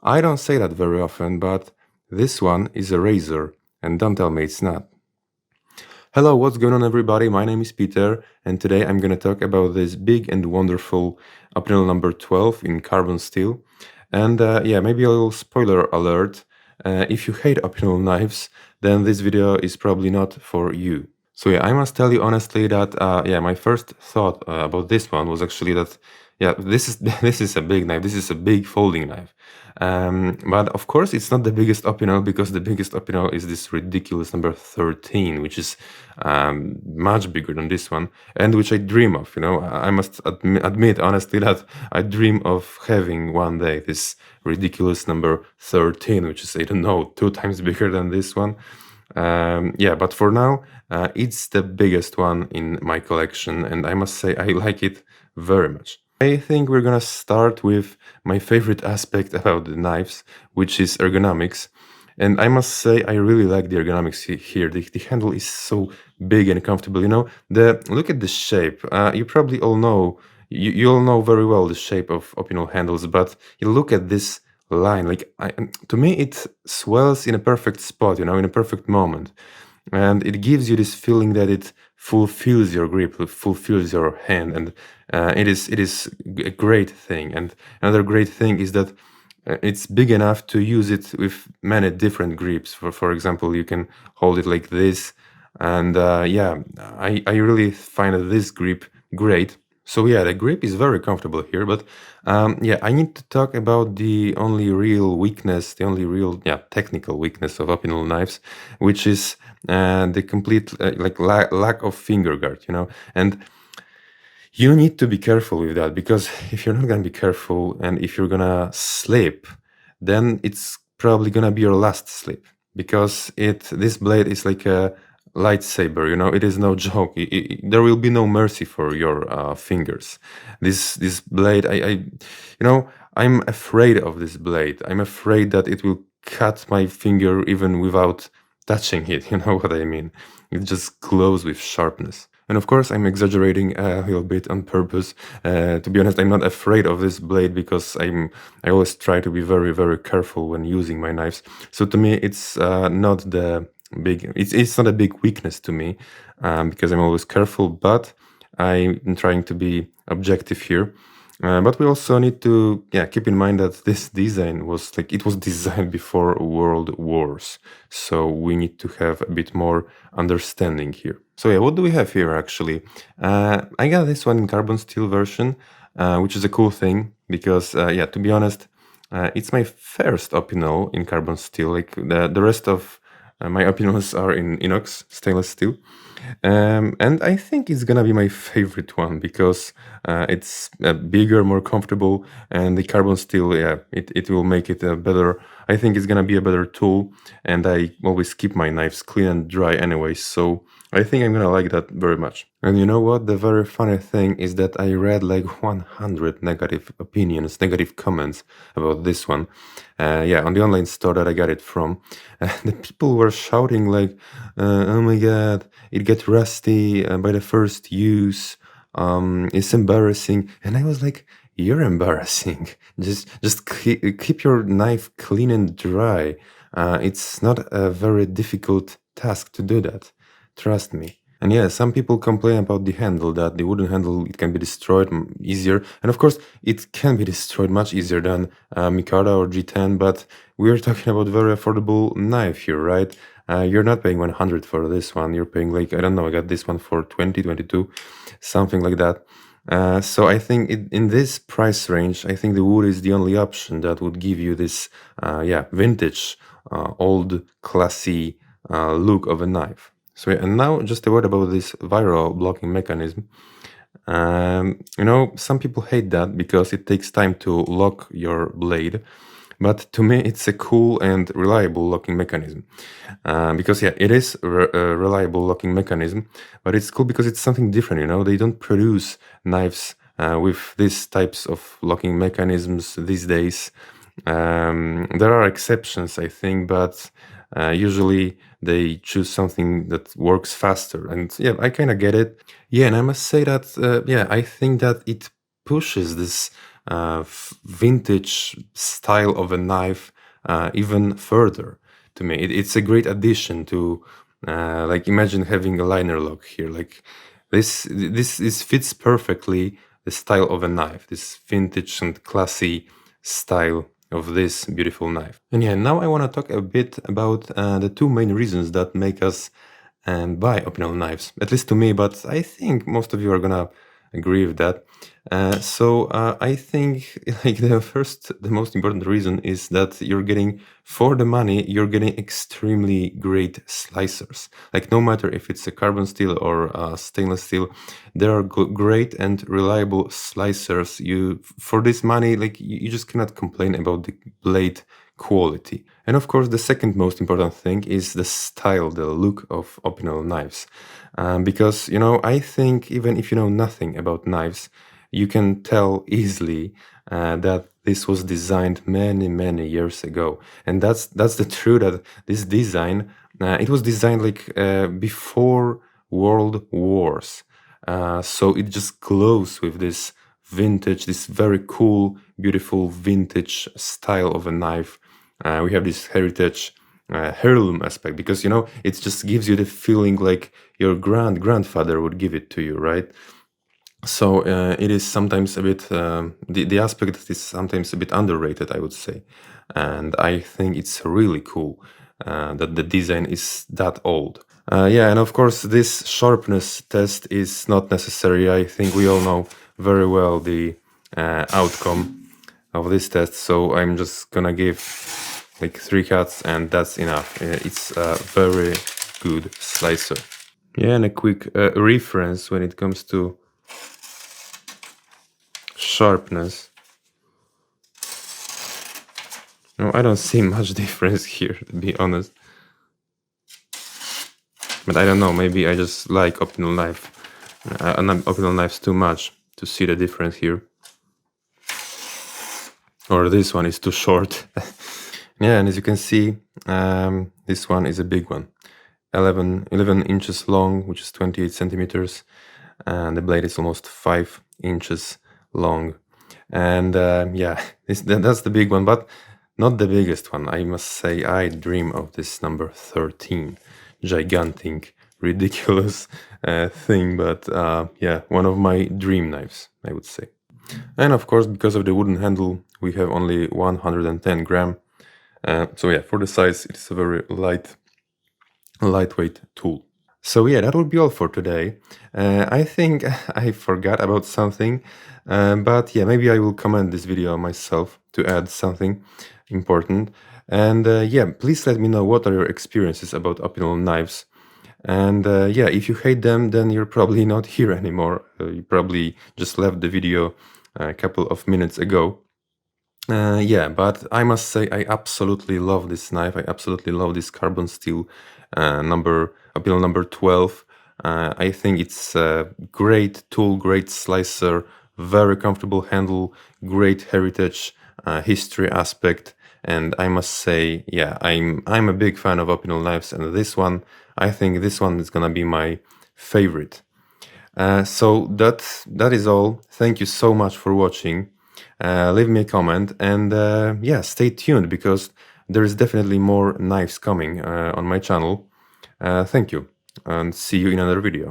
I don't say that very often, but this one is a razor, and don't tell me it's not. Hello, what's going on, everybody? My name is Peter, and today I'm going to talk about this big and wonderful Opinel number 12 in carbon steel. And yeah, maybe a little spoiler alert. If you hate Opinel knives, then this video is probably not for you. So yeah, I must tell you honestly that yeah, my first thought about this one was actually that yeah, this is this is a big knife. This is a big folding knife. But of course, it's not the biggest Opinel because the biggest Opinel is this ridiculous number 13, which is much bigger than this one, and which I dream of. You know, I must admit honestly that I dream of having one day this ridiculous number 13, which is, I don't know, 2 times bigger than this one. Yeah, but for now, it's the biggest one in my collection, and I must say I like it very much. I think we're gonna start with my favorite aspect about the knives, which is ergonomics. And I must say, I really like the ergonomics here. The handle is so big and comfortable. You know, look at the shape. You probably all know, you all know very well the shape of Opinel handles, but you look at this line. Like to me, it swells in a perfect spot. You know, in a perfect moment, and it gives you this feeling that it fulfills your grip, it fulfills your hand, and it is a great thing. And another great thing is that it's big enough to use it with many different grips. For example, you can hold it like this, and yeah, I really find this grip great. So yeah, the grip is very comfortable here, but yeah, I need to talk about the only real weakness, the only real technical weakness of Opinel knives, which is the complete like lack of finger guard, you know. And you need to be careful with that, because if you're not gonna be careful and if you're gonna slip, then it's probably gonna be your last slip, because this blade is like a lightsaber, you know. It is no joke. There will be no mercy for your fingers. This blade, you know, I'm afraid of this blade. I'm afraid that it will cut my finger even without touching it. You know what I mean? It just glows with sharpness. And of course, I'm exaggerating a little bit on purpose. To be honest, I'm not afraid of this blade, because I always try to be very, very careful when using my knives. So to me, it's not the big. It's not a big weakness to me, because I'm always careful. But I'm trying to be objective here. But we also need to keep in mind that this design was designed before world wars, so we need to have a bit more understanding here. So yeah, what do we have here actually? I got this one in carbon steel version, which is a cool thing, because yeah, to be honest, it's my first Opinel in carbon steel. Like the rest of my Opinels are in inox, stainless steel. And I think it's gonna be my favorite one, because it's bigger, more comfortable, and the carbon steel, yeah, it will make it a better. I think it's gonna be a better tool, and I always keep my knives clean and dry anyway, so I think I'm gonna like that very much. And you know what? The very funny thing is that I read like 100 negative opinions, negative comments about this one. Yeah, on the online store that I got it from, the people were shouting like, "Oh my god, it gets rusty by the first use. It's embarrassing." And I was like, "You're embarrassing. Just keep your knife clean and dry. It's not a very difficult task to do that. Trust me." And yeah, some people complain about the handle, that the wooden handle, it can be destroyed easier. And of course, it can be destroyed much easier than Mikata or G10, but we're talking about very affordable knife here, right? You're not paying 100 for this one. You're paying like, I don't know, I got this one for 20, 22, something like that. So I think in this price range, I think the wood is the only option that would give you this, vintage, old, classy look of a knife. So yeah, and now just a word about this viral blocking mechanism. You know, some people hate that because it takes time to lock your blade. But to me, it's a cool and reliable locking mechanism. Because yeah, it is a reliable locking mechanism, but it's cool because it's something different, you know? They don't produce knives with these types of locking mechanisms these days. There are exceptions, I think, but usually they choose something that works faster. And yeah, I kind of get it. Yeah, and I must say that, yeah, I think that it pushes this vintage style of a knife even further to me. It's a great addition to like imagine having a liner lock here. Like this fits perfectly the style of a knife, this vintage and classy style of this beautiful knife. And yeah, now I want to talk a bit about the two main reasons that make us buy Opinel knives, at least to me, but I think most of you are gonna agree with that. I think like the most important reason is that you're getting, for the money, you're getting extremely great slicers. Like no matter if it's a carbon steel or stainless steel, there are great and reliable slicers. For this money, like you just cannot complain about the blade quality. And of course, the second most important thing is the style, the look of Opinel knives. Because, you know, I think even if you know nothing about knives, you can tell easily that this was designed many, many years ago. And that's the truth, that this design, it was designed like before World Wars. So it just glows with this vintage, this very cool, beautiful vintage style of a knife. We have this heritage heirloom aspect, because, you know, it just gives you the feeling like your grandfather would give it to you, right? So it is sometimes a bit, the aspect is sometimes a bit underrated, I would say. And I think it's really cool that the design is that old. Yeah, and of course this sharpness test is not necessary. I think we all know very well the outcome of this test, so I'm just gonna give like 3 cuts and that's enough. It's a very good slicer. Yeah, and a quick reference when it comes to sharpness. No, I don't see much difference here, to be honest. But I don't know, maybe I just like Opinel knives too much to see the difference here. Or this one is too short. Yeah, and as you can see, this one is a big one. 11 inches long, which is 28 centimeters. And the blade is almost 5 inches long. And yeah, that's the big one, but not the biggest one. I must say, I dream of this number 13. Gigantic, ridiculous thing, but yeah, one of my dream knives, I would say. And of course, because of the wooden handle, we have only 110 gram. So yeah, for the size, it's a very lightweight tool. So yeah, that would be all for today. I think I forgot about something, but yeah, maybe I will comment this video myself to add something important. And yeah, please let me know what are your experiences about Opinel knives. And yeah, if you hate them, then you're probably not here anymore. You probably just left the video a couple of minutes ago. Yeah, but I must say I absolutely love this knife. I absolutely love this carbon steel Opinel number 12. I think it's a great tool, great slicer, very comfortable handle, great heritage, history aspect. And I must say, yeah, I'm a big fan of Opinel knives, and I think this one is gonna be my favorite. So that is all. Thank you so much for watching. Leave me a comment, and yeah, stay tuned, because there is definitely more knives coming on my channel. Thank you, and see you in another video.